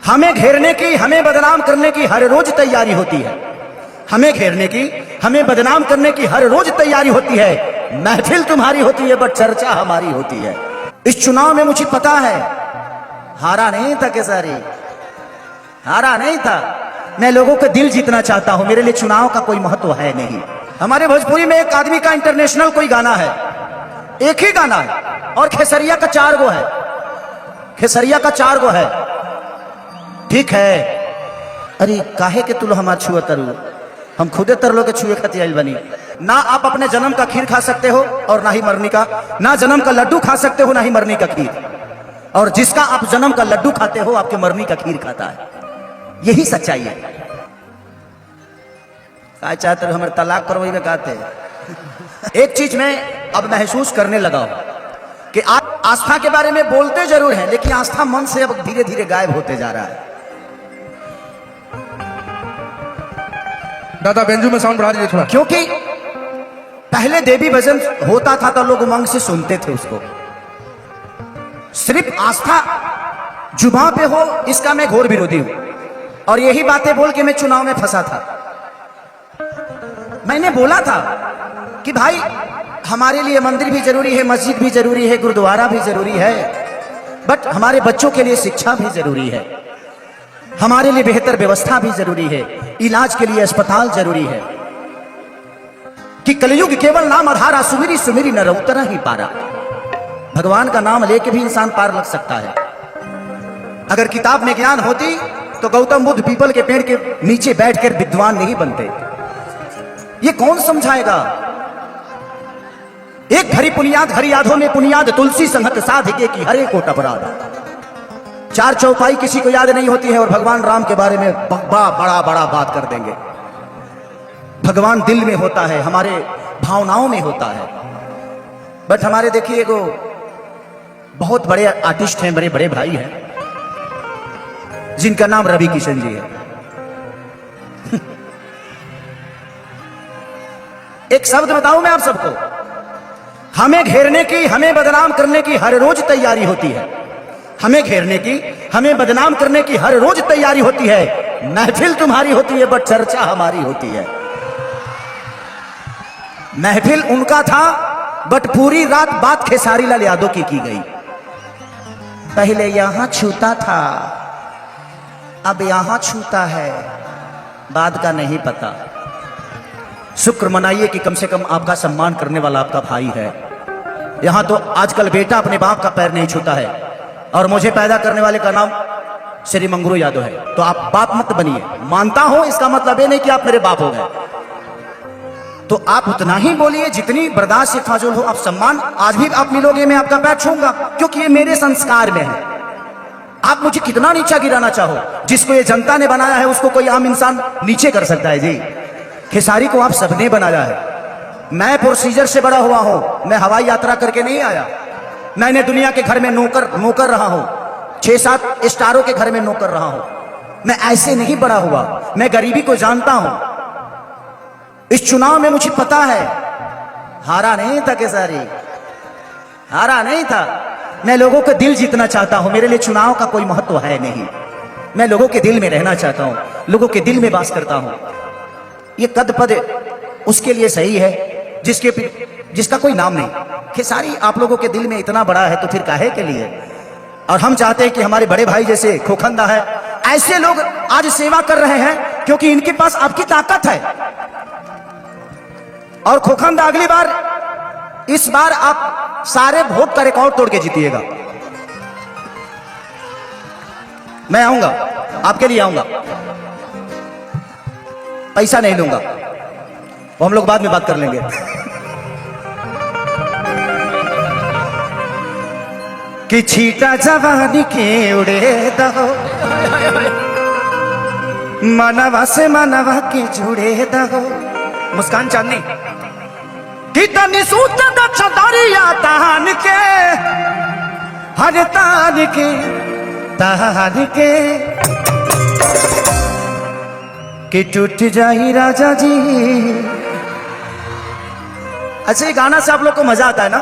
हमें घेरने की, हमें बदनाम करने की हर रोज तैयारी होती है। हमें घेरने की, हमें बदनाम करने की हर रोज तैयारी होती है। महफिल तुम्हारी होती है बट चर्चा हमारी होती है। इस चुनाव में मुझे पता है हारा नहीं था केसारी, हारा नहीं था। मैं लोगों का दिल जीतना चाहता हूं, मेरे लिए चुनाव का कोई महत्व है नहीं। हमारे भोजपुरी में एक आदमी का इंटरनेशनल कोई गाना है, एक ही गाना है, और खेसरिया का 4 गो है, खेसरिया का 4 गो है। ठीक है, अरे काहे के तुलो हमार छुआ तरु, हम खुदे तरलो के छुए खाती आइल बनी। ना आप अपने जन्म का खीर खा सकते हो और ना ही मरनी का, ना जन्म का लड्डू खा सकते हो ना ही मरनी का खीर। और जिसका आप जन्म का लड्डू खाते हो आपके मरनी का खीर खाता है। यही सच्चाई है। क्या चाहते हो हमारे तलाक करवाई में कहते। एक चीज मैं अब महसूस करने लगा हूं कि आप आस्था के बारे में बोलते जरूर हैं, लेकिन आस्था मन से अब धीरे धीरे गायब होते जा रहा है। दादा बेंजू में साउंड बढ़ा दीजिए थोड़ा। क्योंकि पहले देवी भजन होता था तो लोग उमंग से सुनते थे उसको। सिर्फ आस्था जुबान पे हो इसका मैं घोर विरोधी हूं, और यही बातें बोल के मैं चुनाव में फंसा था। मैंने बोला था कि भाई हमारे लिए मंदिर भी जरूरी है, मस्जिद भी जरूरी है, गुरुद्वारा भी जरूरी है, बट हमारे बच्चों के लिए शिक्षा भी जरूरी है, हमारे लिए बेहतर व्यवस्था भी जरूरी है, इलाज के लिए अस्पताल जरूरी है। कि कलयुग केवल नाम आधारा, सुमिरी सुमिरी न उतरा ही पारा। भगवान का नाम लेके भी इंसान पार लग सकता है। अगर किताब में ज्ञान होती तो गौतम बुद्ध पीपल के पेड़ के नीचे बैठकर विद्वान नहीं बनते। ये कौन समझाएगा? एक घड़ी पुनियाद हरि यादों में पुनियाद, तुलसी संगत साधिके की हरे को टपराद। 4 चौपाई किसी को याद नहीं होती है और भगवान राम के बारे में बड़ा बड़ा बात कर देंगे। भगवान दिल में होता है, हमारे भावनाओं में होता है। बट हमारे देखिए को बहुत बड़े आर्टिस्ट हैं, बड़े बड़े भाई हैं, जिनका नाम रवि किशन जी है। एक शब्द बताऊं मैं आप सबको, हमें घेरने की, हमें बदनाम करने की हर रोज तैयारी होती है। हमें घेरने की, हमें बदनाम करने की हर रोज तैयारी होती है। महफिल तुम्हारी होती है बट चर्चा हमारी होती है। महफिल उनका था बट पूरी रात बात खेसारी लाल यादव की गई। पहले यहां छूता था, अब यहां छूता है, बाद का नहीं पता। शुक्र मनाइए कि कम से कम आपका सम्मान करने वाला आपका भाई है। यहां तो आजकल बेटा अपने बाप का पैर नहीं छूता है, और मुझे पैदा करने वाले का नाम श्री मंगरू यादव है। तो आप बाप मत बनिए। मानता हूं इसका मतलब ये नहीं कि आप मेरे बाप हो गए, तो आप उतना ही बोलिए जितनी बर्दाश्त से फाजुल हो। आप सम्मान आज भी आप मिलोगे, मैं आपका पैर छूंगा, क्योंकि ये मेरे संस्कार में है। आप मुझे कितना नीचा गिराना चाहो, जिसको ये जनता ने बनाया है उसको कोई आम इंसान नीचे कर सकता है जी? खेसारी को आप सबने बनाया है। मैं प्रोसीजर से बड़ा हुआ हूं, मैं हवाई यात्रा करके नहीं आया। मैंने दुनिया के घर में नौकर रहा हूं, 6-7 स्टारों के घर में नौकर रहा हूं। मैं ऐसे नहीं बड़ा हुआ, मैं गरीबी को जानता हूं। इस चुनाव में मुझे पता है हारा नहीं था केसारी, हारा नहीं था। मैं लोगों का दिल जीतना चाहता हूं, मेरे लिए चुनाव का कोई महत्व है नहीं। मैं लोगों के दिल में रहना चाहता हूं, लोगों के दिल में वास करता हूं। ये कद पद उसके लिए सही है जिसका कोई नाम नहीं। खेसारी आप लोगों के दिल में इतना बड़ा है तो फिर काहे के लिए? और हम चाहते हैं कि हमारे बड़े भाई जैसे खोखंदा है, ऐसे लोग आज सेवा कर रहे हैं क्योंकि इनके पास आपकी ताकत है। और खोखंदा अगली बार, इस बार आप सारे वोट का रिकॉर्ड तोड़ के जीतिएगा। मैं आऊंगा, आपके लिए आऊंगा, पैसा नहीं लूंगा, वो हम लोग बाद में बात कर लेंगे। कि छीटा जवानी के उड़े दहो, मनवा से मनवा के जुड़े दहो। मुस्कान चांदनी कि तनी सूत दरिया तान के, हर तान के कि टूट जाई राजा जी। अच्छा, ये गाना से आप लोग को मजा आता है ना?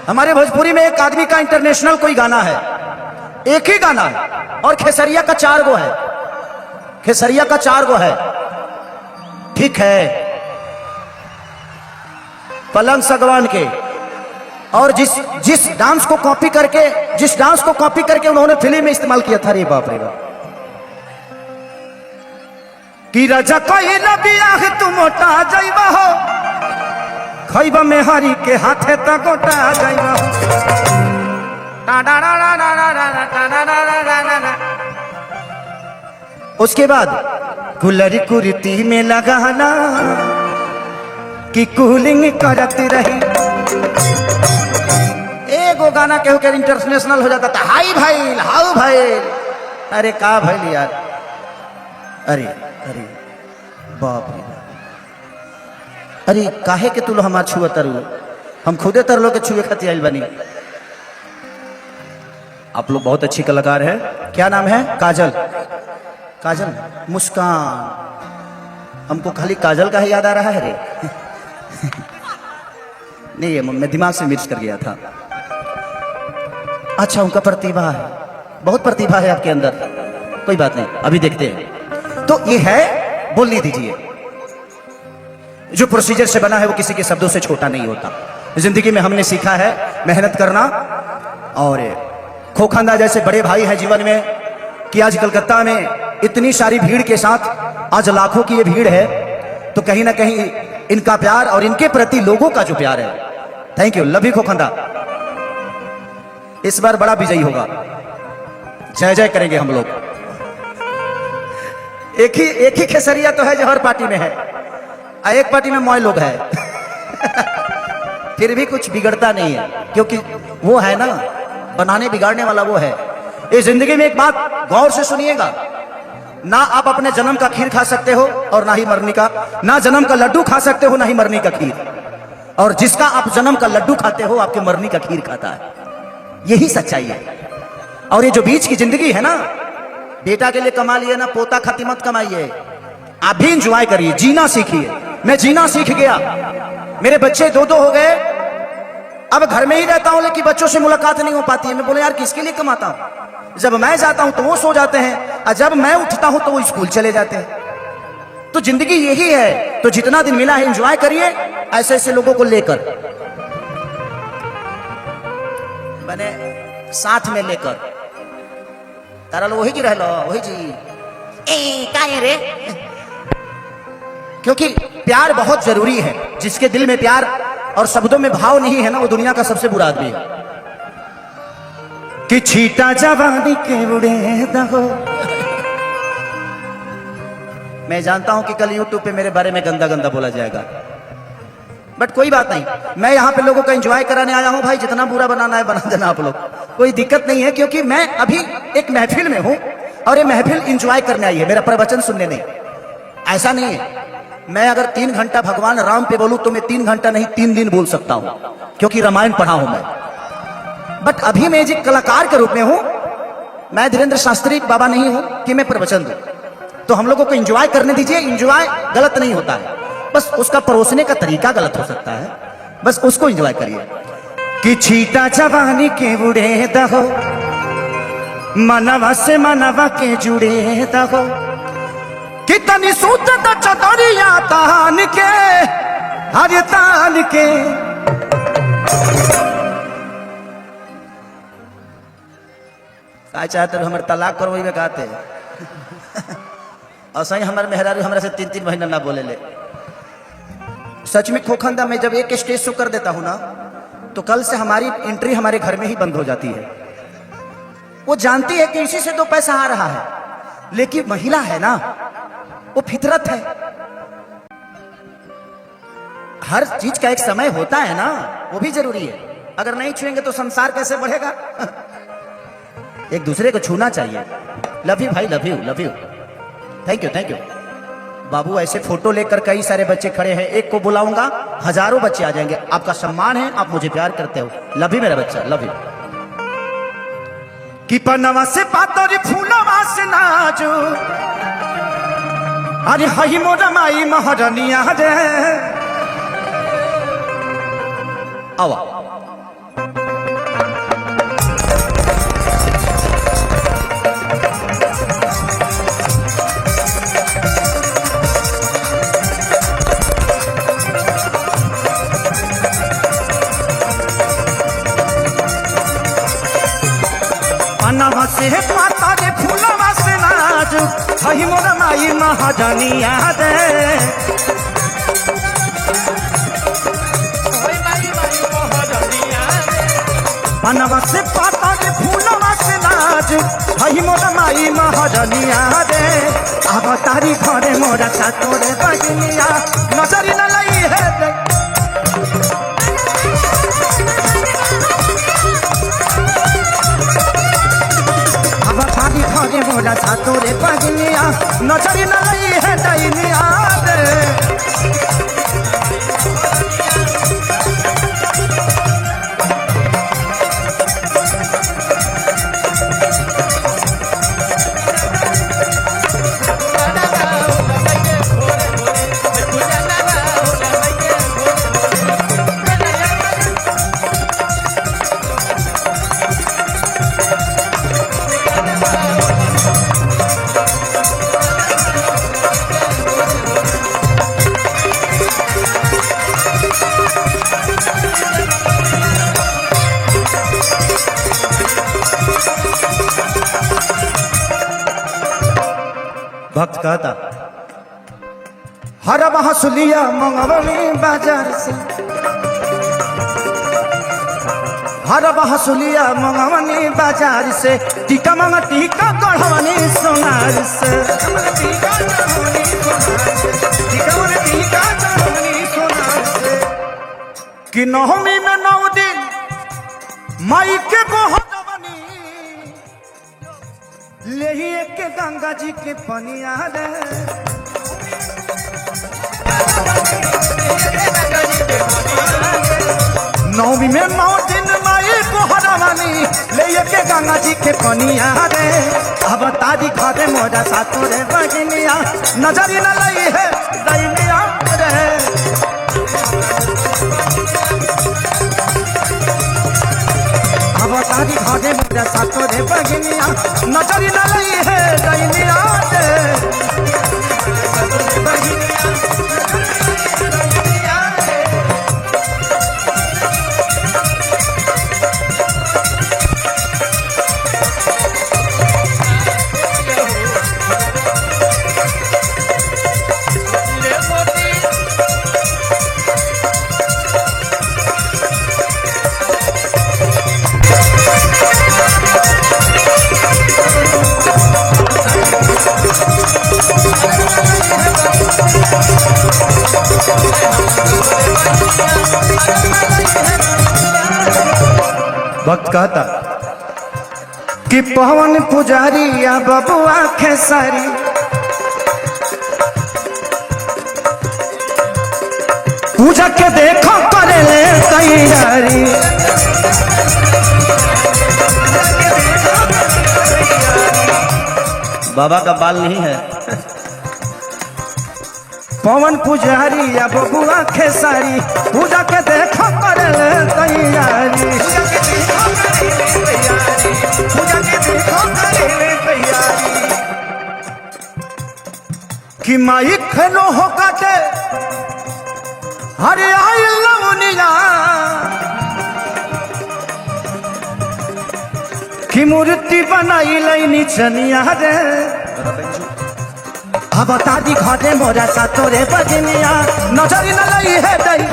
हमारे भोजपुरी में एक आदमी का इंटरनेशनल कोई गाना है, एक ही गाना है और खेसरिया का 4 गो है, खेसरिया का 4 गो है। ठीक है, पलंग सगवान के, और जिस डांस को कॉपी करके उन्होंने फिल्म में इस्तेमाल किया था, रे बाप रे बाप। कि राजा कोई बियाह तू मोटा जाइबा हो, खइबा में हरी के हाथे त गोटा जाइबा हो। उसके बाद गुलरी कुर्ती में लगाना कि कूलिंग करत रही। एगो गाना केहू के इंटरनेशनल हो जाता था, हाई भाई हाउ भाई। अरे का भाई यार, अरे अरे बाप रे बाप, अरे काहे के तू लो हमार छुआ तरु, हम खुदे तरलो के छुए खाती आइल बनी। आप लोग बहुत अच्छी कलाकार है, क्या नाम है? काजल, काजल मुस्कान। हमको खाली काजल का ही याद आ रहा है रे। नहीं, मैं दिमाग से मिर्च कर गया था। अच्छा, उनका प्रतिभा है, बहुत प्रतिभा है आपके अंदर, कोई बात नहीं, अभी देखते हैं। तो ये है, बोलने दीजिए। जो प्रोसीजर से बना है वो किसी के शब्दों से छोटा नहीं होता। जिंदगी में हमने सीखा है मेहनत करना, और खोखंदा जैसे बड़े भाई हैं जीवन में, कि आज कलकत्ता में इतनी सारी भीड़ के साथ आज लाखों की ये भीड़ है, तो कहीं ना कहीं इनका प्यार और इनके प्रति लोगों का जो प्यार है, थैंक यू, लव यू खोखंदा। इस बार बड़ा विजयी होगा, जय जय करेंगे हम लोग। एक ही खेसरिया तो है जो हर पार्टी में है, एक पार्टी में मोय लोग है। फिर भी कुछ बिगड़ता नहीं है, क्योंकि वो है ना, बनाने बिगाड़ने वाला वो है। इस जिंदगी में एक बात गौर से सुनिएगा, ना आप अपने जन्म का खीर खा सकते हो और ना ही मरनी का, ना जन्म का लड्डू खा सकते हो ना ही मरनी का खीर, और जिसका आप जन्म का लड्डू खाते हो आपके मरनी का खीर खाता है। यही सच्चाई है। और ये जो बीच की जिंदगी है ना, बेटा के लिए कमा लिए ना, पोता खाती मत कमाइए, आप भी इंजॉय करिए, जीना सीखिए। मैं जीना सीख गया, मेरे बच्चे 2 हो गए, अब घर में ही रहता हूं, लेकिन बच्चों से मुलाकात नहीं हो पाती है। मैं बोले यार किसके लिए कमाता हूं, जब मैं जाता हूं तो वो सो जाते हैं, और जब मैं उठता हूं तो वो स्कूल चले जाते हैं। तो जिंदगी यही है, तो जितना दिन मिला है एंजॉय करिए, ऐसे ऐसे लोगों को लेकर, मैंने साथ में लेकर, तारा लो वही जी रह लो, वही जी काहे रे। क्योंकि प्यार बहुत जरूरी है, जिसके दिल में प्यार और शब्दों में भाव नहीं है ना, वो दुनिया का सबसे बुरा आदमी है। कि छीटा जवानी के उड़े दहो। मैं जानता हूं कि कल यूट्यूब पे मेरे बारे में गंदा गंदा बोला जाएगा, बट कोई बात नहीं, मैं यहाँ पे लोगों का एंजॉय कराने आया हूँ भाई। जितना बुरा बनाना है बना देना आप लोग, कोई दिक्कत नहीं है, क्योंकि मैं अभी एक महफिल में हूँ, और ये महफिल एंजॉय करने आई है, मेरा प्रवचन सुनने नहीं। ऐसा नहीं है, मैं अगर 3 घंटा भगवान राम पे बोलूं तो मैं 3 घंटा नहीं 3 दिन बोल सकता हूं, क्योंकि रामायण पढ़ा हूं मैं। बट अभी मैं एक कलाकार के रूप में हूं, मैं धीरेन्द्र शास्त्री बाबा नहीं हूं कि मैं प्रवचन दूं। तो हम लोगों को एंजॉय करने दीजिए, एंजॉय गलत नहीं होता है, बस उसका परोसने का तरीका गलत हो सकता है, बस उसको एंजॉय करिए। कि छीटा जवानी के उड़े दहो, मनवा से मनवा के जुड़े दहो, कितनी सूचत चतरिया तान के, हर तान के। का चाहते हो हमारे तलाक करो, वही में कहते और सही हमारे मेहरारू हमारे से 3-3 महीना ना बोले ले। सच में खोखंदा, मैं जब एक स्टेज शो कर देता हूं ना, तो कल से हमारी एंट्री हमारे घर में ही बंद हो जाती है। वो जानती है कि इसी से 2 पैसा आ रहा है, लेकिन महिला है ना, वो फितरत है, हर चीज का एक समय होता है ना, वो भी जरूरी है। अगर नहीं छुएंगे तो संसार कैसे बढ़ेगा। एक दूसरे को छूना चाहिए। लव यू भाई, love you, love you, thank you, thank you. बाबू ऐसे फोटो लेकर कई सारे बच्चे खड़े हैं, एक को बुलाऊंगा हजारों बच्चे आ जाएंगे। आपका सम्मान है, आप मुझे प्यार करते हो, लव यू मेरा बच्चा, लव यू। कि पनवा से पातोरी फूलवा से नाजो, अरे हई मोरा माई महारानिया रे। माई महाजनिया रे बनवा से पाता रे फूलवा से नाच हई मोरा माई महाजनिया रे अब तारी घरे मोरा सा तोरे बगनिया नजर न लई है अब तारी घरे मोरा सा तोरे बगनिया नजर न लई है दैनिया रे भक्त कहता हर हसुलिया मंगवनी बाजार से हर हसुलिया मंगवनी बाजार से टीका मंगा टीका गढ़वनी सोनार से कि नवमी में 9 दिन माई के गोहरवनी ले के गंगा जी के पनिया रे नवमी में 9 दिन माई को हरवानी ले के गंगा जी के पनिया रे अब तारी घरे मोरा सातो रे बगनिया नजरी न लई है दैनिया रे अब तारी घरे मोरा सातो रे बगनिया नजरी न लई है दैनिया रे भक्त कहता कि पवन पुजारी या बबुआ खेसारी पूजा के देखो करे ले तैयारी बाबा का बाल नहीं है पवन पुजारी या बबुआ खेसारी पूजा के देखो करे ले तैयारी कि माई खेलो हो काटे हरे आई लवनिया कि मूर्ति बनाई लैनी चनिया रे अब तारी घरे मोरा सा तोरे बगनिया नजर न लई है दई